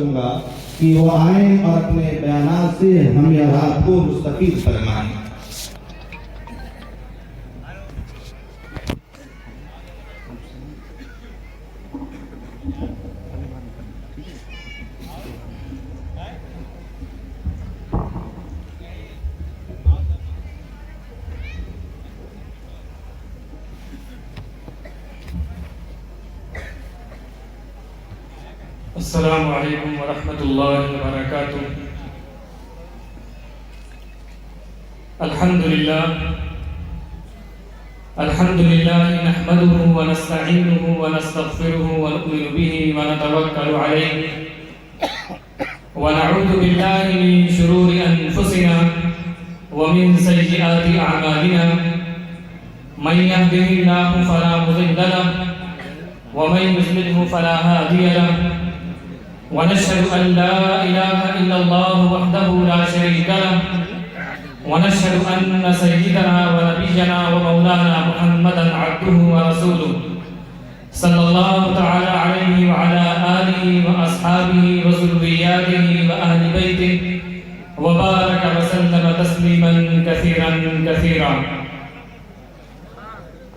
کروں گا کہ وہ آئیں اور اپنے بیانات سے ہم یا آپ کو مستفید فرمائیں۔ السلام علیکم ورحمۃ اللہ وبرکاتہ۔ الحمد للہ نحمده ونستعینه ونستغفره ونؤمن به ونتوکل علیہ ونعوذ باللہ من شرور انفسنا ومن سیئات اعمالنا من يهده الله فلا مضل له ومن يضلل فلا هادي له ونشهد أن لا إله إلا الله وحده لا شريك له ونشهد أن سيدنا ونبينا ومولانا محمدا عبده ورسوله صلى الله تعالى عليه وعلى آله وأصحابه وذرياته وأهل بيته وبارك وسلم تسليما كثيرا كثيرا.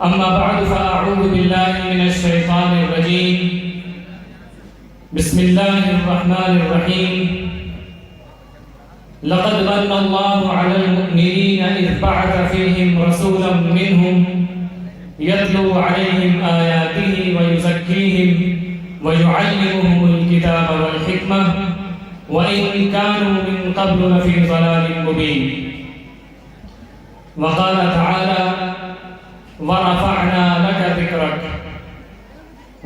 أما بعد فأعوذ بالله من الشيطان الرجيم. بسم الله الرحمن الرحيم. لقد من الله على المؤمنين إذ بعث فيهم رسولا منهم يتلو عليهم آياته ويزكيهم ويعلمهم الكتاب والحكمة وإن كانوا من قبل لفي ضلال مبين. وقال تعالى ورفعنا لك ذكرك.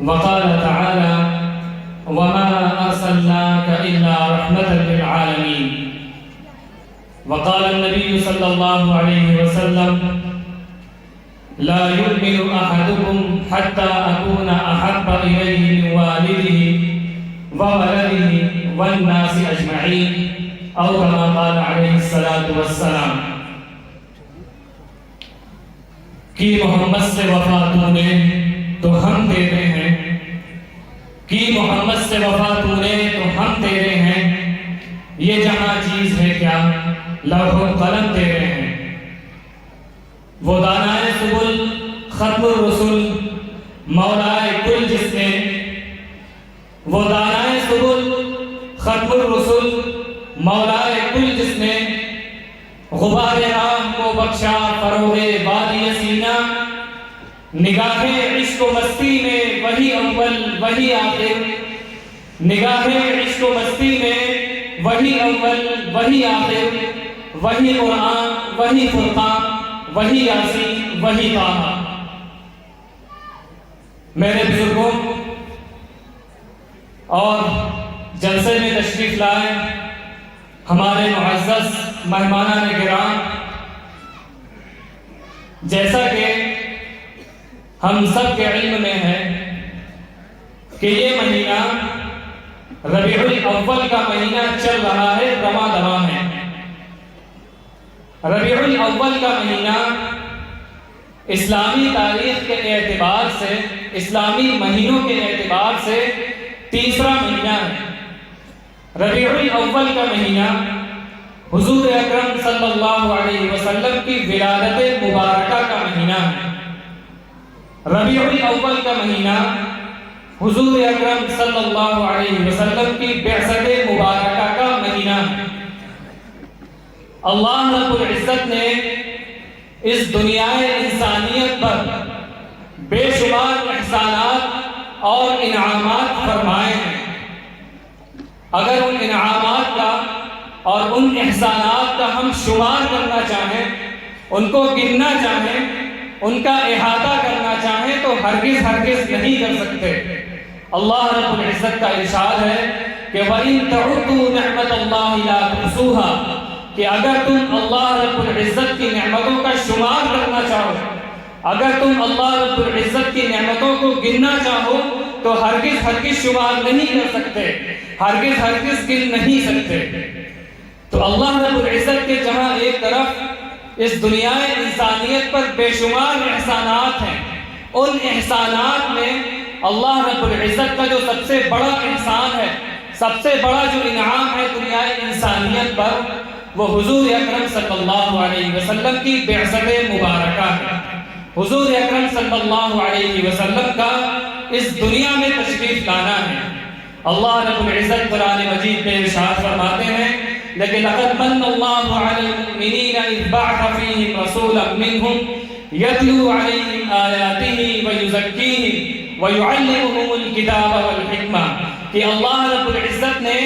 وقال تعالى وما أرسلناك إلا رحمة للعالمين. وقال النبي صلى الله عليه وسلم لا يؤمن أحدكم حتى أكون أحب إليه من والده وولده والناس أجمعين أو كما قال عليه الصلاة والسلام. کہ محمد سے وفا تو نے تو ہم تیرے ہیں، کہ محمد سے وفا تو نے تو ہم تیرے ہیں، یہ جہاں چیز ہے کیا لوح و قلم تیرے ہیں. وہ دانائے سبل ختم الرسل مولائے کل جس نے، وہ دانائے سبل ختم الرسل مولائے کل جس نے، غبار راہ کو بخشا فروغ وادی سینہ، نگاہ عشق و مستی میں وہی اول وہی آخر، نگاہ عشق و مستی میں وہی اول وہی آخر، وہی قرآن وہی فرقان وہی یاسین وہی طٰہٰ. میرے بزرگوں اور جلسے میں تشریف لائے ہمارے معزز مہمانان کرام، جیسا کہ ہم سب کے علم میں ہے کہ یہ مہینہ ربیع الاول کا مہینہ چل رہا ہے، رواں دواں ہے. ربیع الاول کا مہینہ اسلامی تاریخ کے اعتبار سے، اسلامی مہینوں کے اعتبار سے تیسرا مہینہ ہے. ربیع الاول کا مہینہ حضور اکرم صلی اللہ علیہ وسلم کی ولادت مبارکہ کا مہینہ ہے. ربیع الاول کا مہینہ حضور اکرم صلی اللہ علیہ وسلم کی بعثت مبارکہ کا مہینہ ہے. اللہ رب العزت نے اس دنیا انسانیت پر بے شمار احسانات اور انعامات فرمائے ہیں. اگر ان انعامات کا اور ان احسانات کا ہم شمار کرنا چاہیں، ان کو گننا چاہیں، ان کا احاطہ کرنا چاہیں تو ہرگز ہرگز نہیں کر سکتے. اللہ رب العزت کا ارشاد ہے کہ وَإِن تَعُدُّوا نِعْمَةَ اللَّهِ لَا تُحْصُوهَا، کہ اگر تم اللہ رب العزت کی نعمتوں کا شمار کرنا چاہو، اگر تم اللہ رب العزت کی نعمتوں کو گننا چاہو تو ہرگز ہرگز شمار نہیں کر سکتے، ہرگز ہرگز گن نہیں سکتے. تو اللہ رب العزت کے جہاں ایک طرف اس دنیا انسانیت پر بے شمار احسانات ہیں، ان احسانات میں اللہ رب العزت کا جو سب سے بڑا احسان ہے، سب سے بڑا جو انعام ہے دنیا انسانیت پر وہ حضور اکرم صلی اللہ علیہ وسلم کی بعثت مبارکہ ہے۔ حضور اکرم صلی اللہ علیہ وسلم کا اس دنیا میں تشریف لانا ہے۔ اللہ رب العزت قرآن مجید میں ارشاد فرماتے ہیں لیکن لقد من اللہ علی المؤمنین اذ بعث فیہم رسولا منہم یتلو علیہم آیاتہ ویزکیہم ویعلمہم الکتاب والحکمہ، کہ اللہ رب العزت نے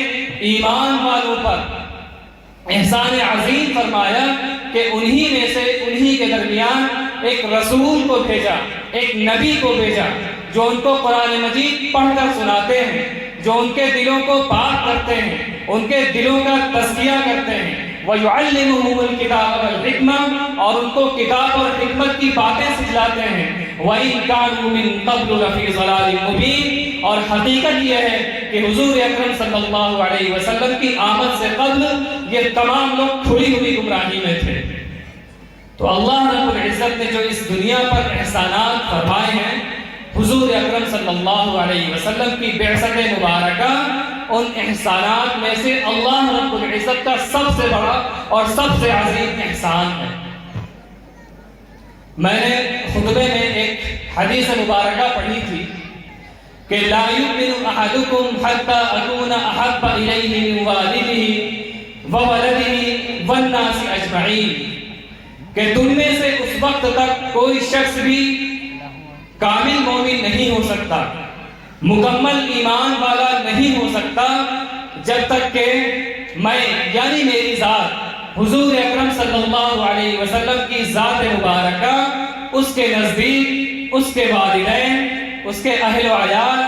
ایمان والوں پر احسان عظیم فرمایا کہ انہی میں سے انہی کے درمیان ایک رسول کو بھیجا، ایک نبی کو بھیجا جو ان کو قرآن مجید پڑھ کر سناتے ہیں، جو ان کے دلوں کو پاک کرتے ہیں، ان کے دلوں کا تزکیہ کرتے ہیں، وَيُعَلِّمُهُمُ الْكِتَابَ وَالْحِکْمَةَ، اور ان کو کتاب اور حکمت کی باتیں سکھلاتے ہیں، وَإِن كَانُوا مِن قَبْلُ لَفِي ضَلَالٍ مُبِينٍ، اور حقیقت یہ ہے کہ حضور اکرم صلی اللہ علیہ وسلم کی آمد سے قبل یہ تمام لوگ کھلی ہوئی گمراہی میں تھے۔ تو اللہ رب العزت نے جو اس دنیا پر احسانات فرمائے ہیں، حضور اکرم صلی اللہ علیہ وسلم کی بعثت مبارکہ ان احسانات میں سے اللہ رب العزت کا سب سے بڑا اور سب سے عظیم احسان ہے۔ میں نے خطبے میں ایک حدیث مبارکہ پڑھی تھی کہ لا یؤمن احدکم حتی اکون احب الیہ من والدہ وولدہ والناس اجمعین، کہ تم میں سے اس وقت تک کوئی شخص بھی کامل مومن نہیں ہو سکتا، مکمل ایمان والا نہیں ہو سکتا جب تک کہ میں یعنی میری ذات حضور اکرم صلی اللہ علیہ وسلم کی ذات مبارکہ اس کے نزدیک، اس کے والدین، اس کے اہل و عیال،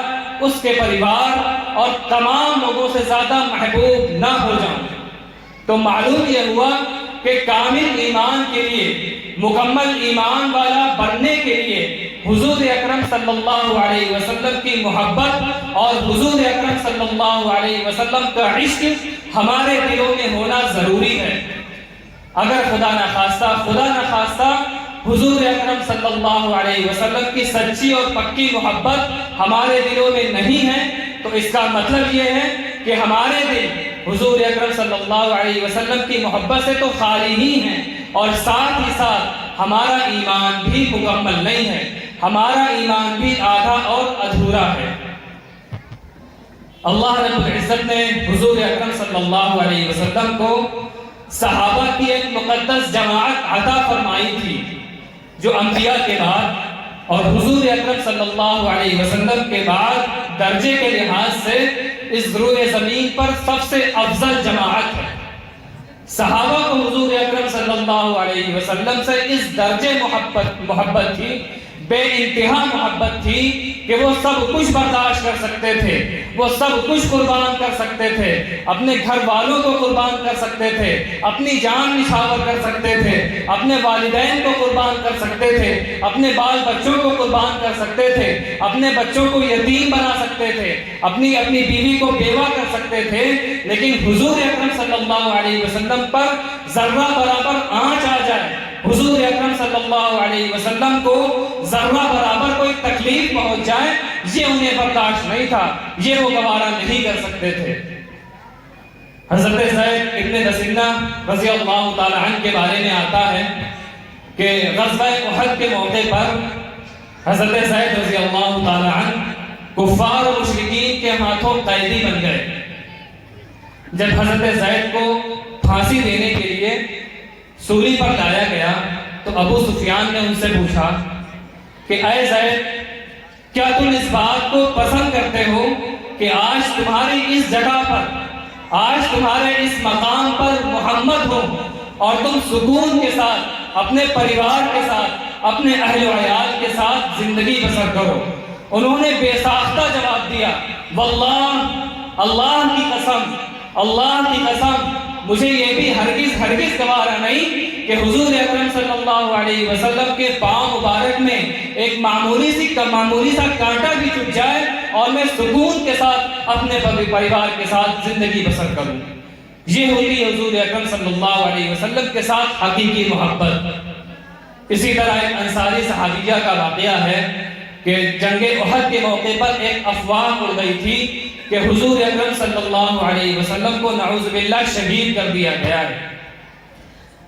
اس کے پریوار اور تمام لوگوں سے زیادہ محبوب نہ ہو جاؤں۔ تو معلوم یہ ہوا کہ کامل ایمان کے لیے، مکمل ایمان والا بننے کے لیے حضور اکرم صلی اللہ علیہ وسلم کی محبت اور حضور اکرم صلی اللہ علیہ وسلم کا عشق ہمارے دلوں میں ہونا ضروری ہے۔ اگر خدا نخواستہ حضور اکرم صلی اللہ علیہ وسلم کی سچی اور پکی محبت ہمارے دلوں میں نہیں ہے تو اس کا مطلب یہ ہے کہ ہمارے دل حضور اکرم صلی اللہ علیہ وسلم کی محبت سے تو خالی ہی ہیں، اور ساتھ ہی ساتھ ہمارا ایمان بھی مکمل نہیں ہے، ہمارا ایمان بھی آدھا اور ادھورا ہے۔ اللہ رب العزت نے حضور اکرم صلی اللہ علیہ وسلم کو صحابہ کی ایک مقدس جماعت عطا فرمائی تھی جو انبیاء کے بعد اور حضور اکرم صلی اللہ علیہ وسلم کے بعد درجے کے لحاظ سے اس روئے زمین پر سب سے افضل جماعت ہے۔ صحابہ کو حضور اکرم صلی اللہ علیہ وسلم سے اس درجے محبت تھی، بے انتہا محبت تھی کہ وہ سب کچھ برداشت کر سکتے تھے، وہ سب کچھ قربان کر سکتے تھے، اپنے گھر والوں کو قربان کر سکتے تھے، اپنی جان نچھاور کر سکتے تھے، اپنے والدین کو قربان کر سکتے تھے، اپنے بال بچوں کو قربان کر سکتے تھے، اپنے بچوں کو یتیم بنا سکتے تھے، اپنی بیوی کو بیوہ کر سکتے تھے، لیکن حضور اکرم صلی اللہ علیہ وسلم پر ذرہ برابر آنچ آ جائے، حضور اکرم صلی اللہ علیہ وسلم کو ذرہ برابر کوئی تکلیف پہنچ جائے، یہ انہیں برداشت نہیں تھا، یہ وہ گوارا نہیں کر سکتے تھے۔ حضرت زید ابن رسینہ رضی اللہ تعالی عنہ کے بارے میں آتا ہے کہ غزوہ احد کے موقع پر حضرت زید رضی اللہ تعالی عنہ کفار و مشرکین کے ہاتھوں قیدی بن گئے۔ جب حضرت زید کو پھانسی دینے کے لیے سولی پر لایا گیا تو ابو سفیان نے ان سے پوچھا کہ اے زید، کیا تم اس بات کو پسند کرتے ہو کہ آج تمہاری اس جگہ پر، آج تمہارے اس مقام پر محمد ہو اور تم سکون کے ساتھ اپنے پریوار کے ساتھ، اپنے اہل و عیال کے ساتھ زندگی بسر کرو؟ انہوں نے بے ساختہ جواب دیا، واللہ، اللہ کی قسم، اللہ کی قسم، مجھے یہ بھی ہرگز گوارا نہیں کہ حضور اکرم صلی اللہ علیہ وسلم کے پاؤں مبارک میں ایک معمولی سا کانٹا بھی چبھ جائے اور میں سکون کے ساتھ اپنے پریوار کے ساتھ زندگی بسر کروں۔ یہ ہوتی ہے حضور اکرم صلی اللہ علیہ وسلم کے ساتھ حقیقی محبت۔ اسی طرح ایک انصاری صحابیہ کا واقعہ ہے کہ جنگ احد کے موقع پر ایک افواہ اڑ گئی تھی کہ حضور اکرم صلی اللہ علیہ وسلم کو نعوذ باللہ شہید کر دیا گیا ہے۔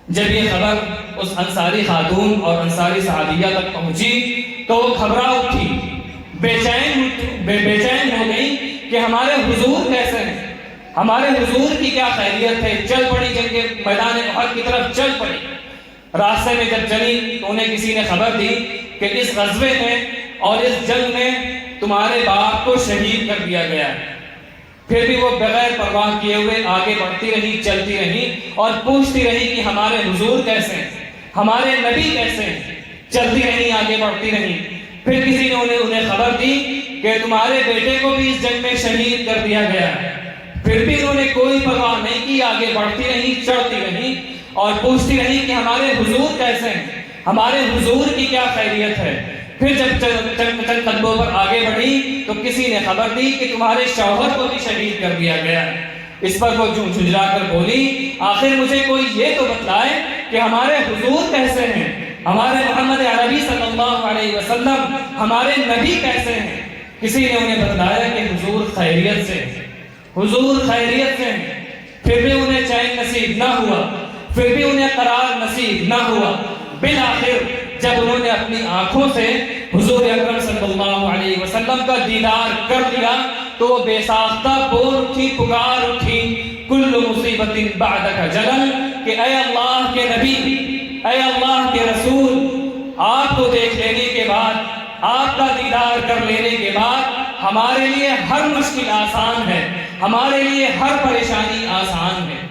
جب یہ خبر اس انصاری خاتون اور انصاری صحابیہ تک پہنچی تو وہ گھبرا اٹھی، بے چین ہو گئی کہ ہمارے حضور کیسے ہیں، ہمارے حضور کی کیا خیریت ہے۔ چل پڑی، جنگ کے میدان احد کی طرف چل پڑی۔ راستے میں جب چلی تو انہیں کسی نے خبر دی کہ اس غزوے میں اور اس جنگ میں تمہارے باپ کو شہید کر دیا گیا ہے۔ پھر بھی وہ بغیر پرواہ کیے ہوئے آگے بڑھتی رہی، چلتی رہی اور پوچھتی رہی کہ ہمارے حضور کیسے ہیں، ہمارے نبی کیسے ہیں۔ چلتی رہی، آگے بڑھتی رہی۔ پھر کسی نے انہیں خبر دی کہ تمہارے بیٹے کو بھی اس جنگ میں شہید کر دیا گیا ہے۔ پھر بھی انہوں نے کوئی پرواہ نہیں کی، آگے بڑھتی رہی، چڑھتی رہی اور پوچھتی رہی کہ ہمارے حضور کیسے ہیں، ہمارے حضور کی کیا خیریت ہے۔ پھر جب چند قدموں پر آگے بڑھی تو کسی نے خبر دی کہ تمہارے شوہر کو بھی شہید کر دیا گیا ہے۔ اس پر وہ جھنجھلا کر بولی، آخر مجھے کوئی یہ تو بتلائے کہ ہمارے حضور کیسے ہیں، ہمارے محمد عربی صلی اللہ علیہ وسلم، ہمارے نبی کیسے ہیں۔ کسی نے انہیں بتلایا کہ حضور خیریت سے، حضور خیریت سے ہیں۔ پھر بھی انہیں چین نصیب نہ ہوا، پھر بھی انہیں قرار نصیب نہ ہوا۔ بالآخر جب انہوں نے اپنی آنکھوں سے حضور اکرم صلی اللہ علیہ وسلم کا دیدار کر لیا تو وہ بے ساختہ بول اٹھی، پکار اٹھی، کل مصیبت بعدک جلل، کہ اے اللہ کے نبی، اے اللہ کے رسول، آپ کو دیکھ لینے کے بعد، آپ کا دیدار کر لینے کے بعد ہمارے لیے ہر مشکل آسان ہے، ہمارے لیے ہر پریشانی آسان ہے۔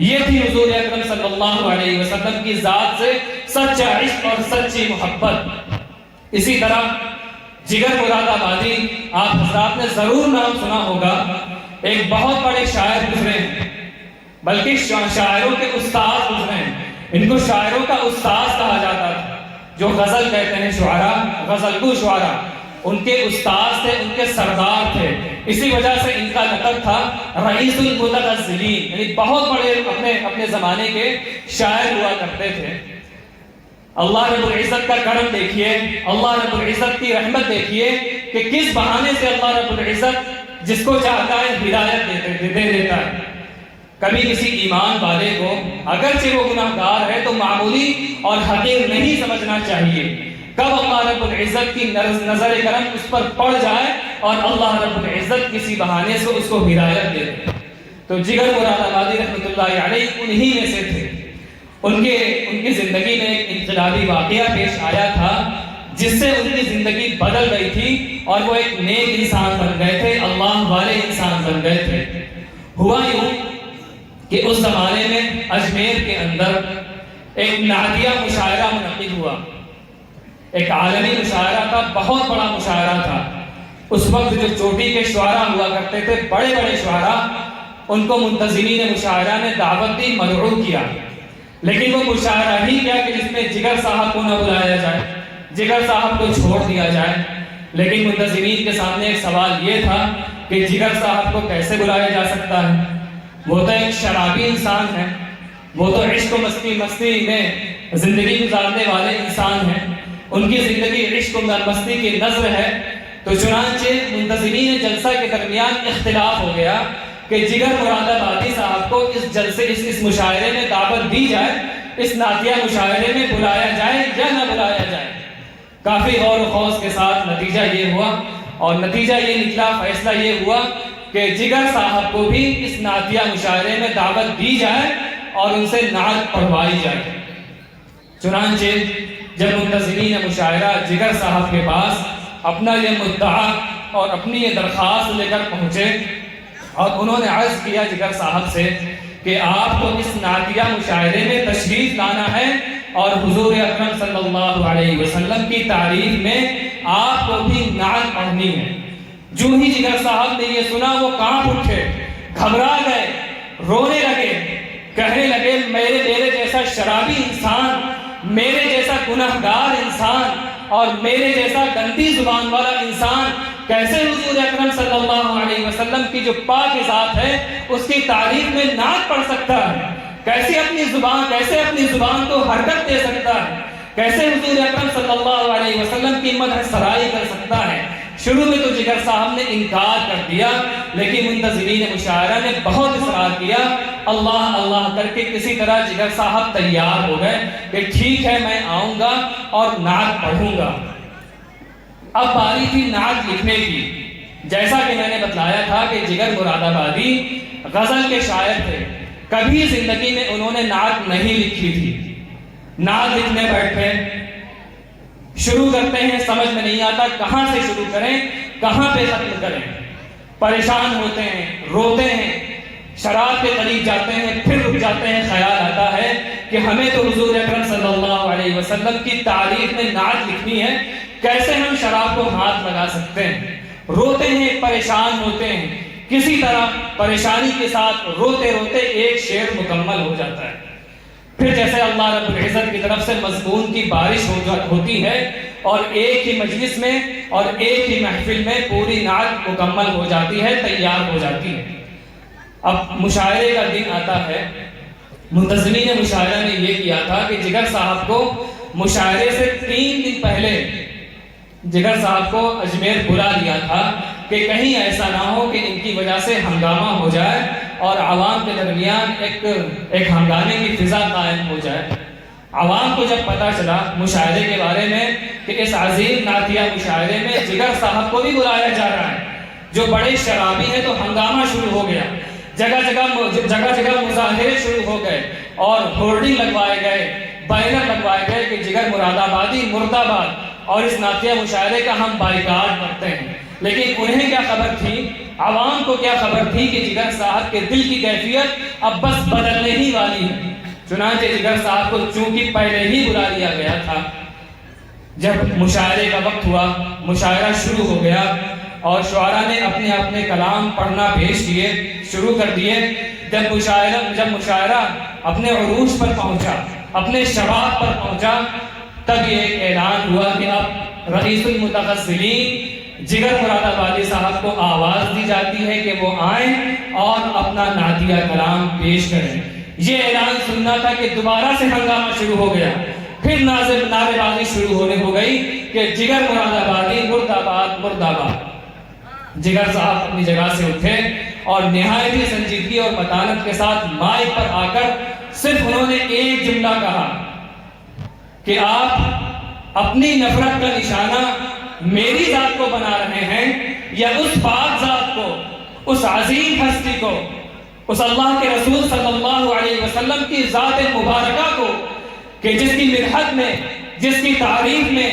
یہ تھی حضور اکرم صلی اللہ علیہ وسلم کی ذات سے سچا عشق اور سچی محبت۔ اسی طرح جگر مراد آبادی، آپ حضرات نے ضرور نام سنا ہوگا، ایک بہت بڑے شاعر گزرے ہیں، بلکہ شاعروں کے استاد گزرے ہیں۔ ان کو شاعروں کا استاد کہا جاتا تھا، جو غزل کہتے ہیں شعراء، غزل گو شعراء، ان کے استاد تھے، ان کے سردار تھے۔ اسی وجہ سے ان کا لقب تھا رئیس المتغزلین، یعنی بہت بڑے اپنے زمانے کے شاعر ہوا کرتے تھے۔ اللہ رب العزت کا کرم دیکھیے، اللہ رب العزت کی رحمت دیکھیے کہ کس بہانے سے اللہ رب العزت جس کو چاہتا ہے ہدایت دے دیتا ہے۔ کبھی کسی ایمان والے کو اگرچہ وہ گناہگار ہے تو معمولی اور حقیر نہیں سمجھنا چاہیے۔ کب اللہ رب العزت کی نظر کرم اس پر پڑ جائے اور اللہ رب العزت کسی بہانے سے اس کو ہدایت دے دے۔ تو جگر مراد آبادی رحمۃ اللہ علیہ انہی میں سے تھے۔ ان کی زندگی میں ایک انقلابی واقعہ پیش آیا تھا جس سے ان کی زندگی بدل گئی تھی اور وہ ایک نیک انسان بن گئے تھے، اللہ والے انسان بن گئے تھے۔ ہوا یوں کہ اس زمانے میں اجمیر کے اندر ایک نعتیہ مشاعرہ منعقد ہوا، ایک عالمی مشاعرہ تھا، بہت بڑا مشاعرہ تھا۔ اس وقت جو چوٹی کے شعراء ہوا کرتے تھے، بڑے بڑے شعراء، ان کو منتظمین مشاعرہ نے دعوت دی، مدعو کیا، لیکن وہ مشاعرہ ہی کیا کہ جس میں جگر صاحب کو نہ بلایا جائے، جگر صاحب کو چھوڑ دیا جائے۔ لیکن منتظمین کے سامنے ایک سوال یہ تھا کہ جگر صاحب کو کیسے بلایا جا سکتا ہے؟ وہ تو ایک شرابی انسان ہے، وہ تو عشق و مستی میں زندگی گزارنے والے انسان ہیں، ان کی زندگی عشق و مستی کی نظر ہے۔ تو چنانچہ منتظمین جلسہ کے درمیان اختلاف ہو گیا کہ جگر مراد آبادی صاحب کو اس جلسے اس مشاعرے میں دعوت دی جائے، اس نعتیہ مشاعرے میں بلایا جائے یا نہ بلایا جائے۔ کافی غور و خوض کے ساتھ نتیجہ یہ ہوا، اور نتیجہ یہ نکلا، فیصلہ یہ ہوا کہ جگر صاحب کو بھی اس نعتیہ مشاعرے میں دعوت دی جائے اور ان سے نعت پڑھوائی جائے۔ چنانچہ جب منتظمین مشاعرہ جگر صاحب کے پاس اپنا یہ مدعا اور اپنی یہ درخواست لے کر پہنچے اور انہوں نے عرض کیا جگر صاحب سے کہ آپ کو اس نعتیہ مشاعرے میں تشریف لانا ہے اور حضور اکرم صلی اللہ علیہ وسلم کی تعریف میں آپ کو بھی نعت پڑھنی ہے۔ جو ہی جگر صاحب نے یہ سنا وہ کانپ اٹھے، گھبرا گئے، رونے لگے، کہنے لگے میرے جیسا شرابی انسان، میرے جیسا گنہگار انسان اور میرے جیسا گندی زبان والا انسان کیسے حضور اکرم صلی اللہ علیہ وسلم کی جو پاک ذات ہے اس کی تعریف میں نعت پڑھ سکتا ہے؟ کیسے اپنی زبان کو حرکت دے سکتا ہے؟ کیسے حضور اکرم صلی اللہ علیہ وسلم کی مدح سرائی کر سکتا ہے؟ شروع میں تو جگر صاحب نے انکار کر دیا، لیکن منتظمین مشاعرہ نے بہت اصرار کیا، اللہ اللہ کر کے کسی طرح جگر صاحب تیار ہو گئے کہ ٹھیک ہے میں آؤں گا اور نعت پڑھوں گا۔ اب باری تھی نعت لکھنے کی۔ جیسا کہ میں نے بتلایا تھا کہ جگر مراد آبادی غزل کے شاعر تھے، کبھی زندگی میں انہوں نے نعت نہیں لکھی تھی۔ نعت لکھنے بیٹھے، شروع کرتے ہیں، سمجھ میں نہیں آتا کہاں سے شروع کریں کہاں پہ ختم کریں، پریشان ہوتے ہیں، روتے ہیں، شراب کے قریب جاتے ہیں، پھر رک جاتے ہیں، خیال آتا ہے کہ ہمیں تو حضور اکرم صلی اللہ علیہ وسلم کی تعریف میں نعت لکھنی ہے، کیسے ہم شراب کو ہاتھ لگا سکتے ہیں؟ روتے ہیں، پریشان ہوتے ہیں، کسی طرح پریشانی کے ساتھ روتے روتے ایک شعر مکمل ہو جاتا ہے۔ پھر جیسے اللہ رب العزت کی طرف سے مضمون کی بارش ہوتی ہے اور ایک ہی مجلس میں اور ایک ہی محفل میں پوری نعت مکمل ہو جاتی ہے، تیار ہو جاتی ہے۔ اب مشاعرے کا دن آتا ہے۔ منتظمین مشاعرہ نے یہ کیا تھا کہ جگر صاحب کو مشاعرے سے 3 دن پہلے جگر صاحب کو اجمیر بلا لیا تھا کہ کہیں ایسا نہ ہو کہ ان کی وجہ سے ہنگامہ ہو جائے اور عوام کے درمیان ایک ہنگامے کی فضا قائم ہو جائے۔ عوام کو جب پتا چلا مشاعرے کے بارے میں کہ اس عظیم نعتیہ مشاعرے میں جگر صاحب کو بھی بلایا جا رہا ہے جو بڑے شرابی ہیں، تو ہنگامہ شروع ہو گیا۔ جگہ جگہ مظاہرے شروع ہو گئے اور ہورڈنگ لگوائے گئے، بینر لگوائے گئے کہ جگر مراد آبادی مرد آباد اور اس نعتیہ مشاعرے کا ہم بائیکاٹ کرتے ہیں۔ لیکن انہیں کیا خبر تھی، عوام کو کیا خبر تھی کہ جگر صاحب کے دل کی کیفیت اب بس بدلنے ہی والی ہے۔ چنانچہ جگر صاحب کو چونکہ پہلے ہی بلا لیا گیا تھا، جب مشاعرے کا وقت ہوا، مشاعرہ شروع ہو گیا اور شعراء نے اپنے اپنے کلام پڑھنا بھیج دیے، شروع کر دیے۔ جب مشاعرہ اپنے عروج پر پہنچا، اپنے شباب پر پہنچا، تب یہ ایک اعلان ہوا کہ اب رئیس المتغزلین جگر مراد آبادی صاحب کو آواز دی جاتی ہے کہ وہ آئیں اور اپنا نعتیہ کلام پیش کریں۔ یہ اعلان سننا تھا کہ دوبارہ سے ہنگامہ شروع ہو گیا، پھر نعرے بازی شروع ہو گئی کہ جگر مراد آبادی مرد آباد مرد آباد۔ جگر صاحب اپنی جگہ سے اٹھے اور نہایت ہی سنجیدگی اور متانت کے ساتھ مائک پر آ کر صرف انہوں نے ایک جملہ کہا کہ آپ اپنی نفرت کا نشانہ میری ذات کو بنا رہے ہیں یا اس پاک ذات کو، اس عظیم ہستی کو، اس اللہ کے رسول صلی اللہ علیہ وسلم کی ذات مبارکہ کو کہ جس کی مدحت میں، جس کی تعریف میں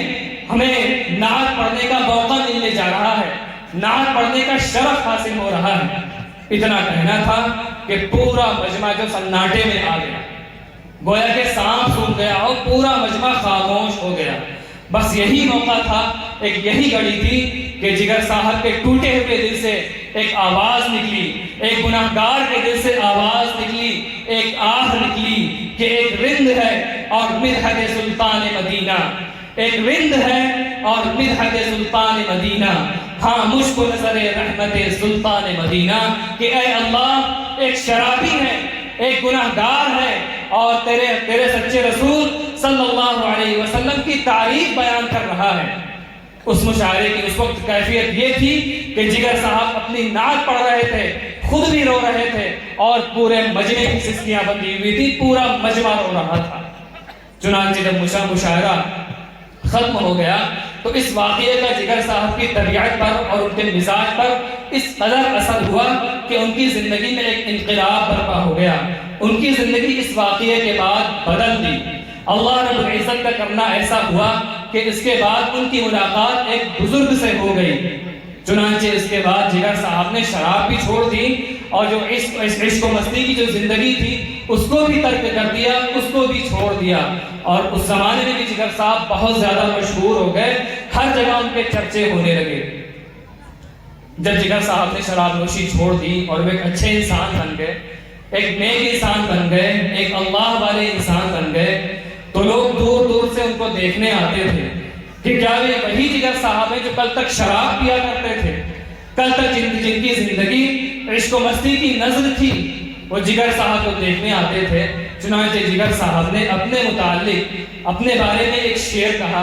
ہمیں نعت پڑھنے کا موقع ملنے جا رہا ہے، نعت پڑھنے کا شرف حاصل ہو رہا ہے۔ اتنا کہنا تھا کہ پورا مجمع جو سناٹے میں آ گیا، گویا کہ سانپ سوکھ گیا اور پورا مجمع خاموش ہو گیا۔ بس یہی موقع تھا، ایک یہی گھڑی تھی کہ جگر صاحب کے ٹوٹے ہوئے دل سے ایک آواز نکلی، ایک گناہگار کے دل سے آواز نکلی، ایک آہ نکلی کہ ایک رند ہے اور مدحت سلطان مدینہ، ایک رند ہے اور مدحت سلطان مدینہ، ہاں مجھ کو نظر رحمت سلطان مدینہ کہ اے اللہ ایک شرابی ہے، ایک گناہگار ہے اور تیرے سچے رسول صلی اللہ علیہ وسلم کی تعریف بیان کر رہا ہے۔ اس مشاعرے کی اس وقت کیفیت یہ تھی کہ جگر صاحب اپنی نعت پڑھ رہے تھے، خود بھی رو رہے تھے اور پورے مجمع کی سسکیاں بندھی ہوئی تھی، پورا مجمع رو رہا تھا۔ چنانچہ جب مشاعرہ ختم ہو گیا تو اس واقعے کا جگر صاحب کی طبیعت پر اور ان کے مزاج پر اس قدر اثر ہوا کہ ان کی زندگی میں ایک انقلاب برپا ہو گیا۔ ان کی زندگی اس واقعے کے بعد بدل دی۔ اللہ رب العزت کا کرنا ایسا ہوا کہ اس کے بعد ان کی ملاقات ایک بزرگ سے ہو گئی۔ چنانچہ اس کے بعد جگر صاحب نے شراب بھی چھوڑ دی اور جو عشق و مستی کی جو زندگی تھی اس کو بھی ترک کر دیا، اس کو بھی چھوڑ دیا۔ اور اس زمانے میں بھی جگر صاحب بہت زیادہ مشہور ہو گئے، ہر جگہ ان کے چرچے ہونے لگے۔ جب جگر صاحب نے شراب نوشی چھوڑ دی اور وہ ایک اچھے انسان بن گئے، ایک نیک انسان بن گئے، ایک اللہ والے انسان بن گئے، تو لوگ دور دور سے ان کو دیکھنے آتے تھے کہ کیا وہ وہی جگر صاحب ہیں جو کل تک شراب پیا کرتے تھے، کل تک جن کی زندگی عشق و مستی کی نظر تھی، وہ جگر صاحب کو دیکھنے آتے تھے۔ چنانچہ جگر صاحب نے اپنے متعلق اپنے بارے میں ایک شعر کہا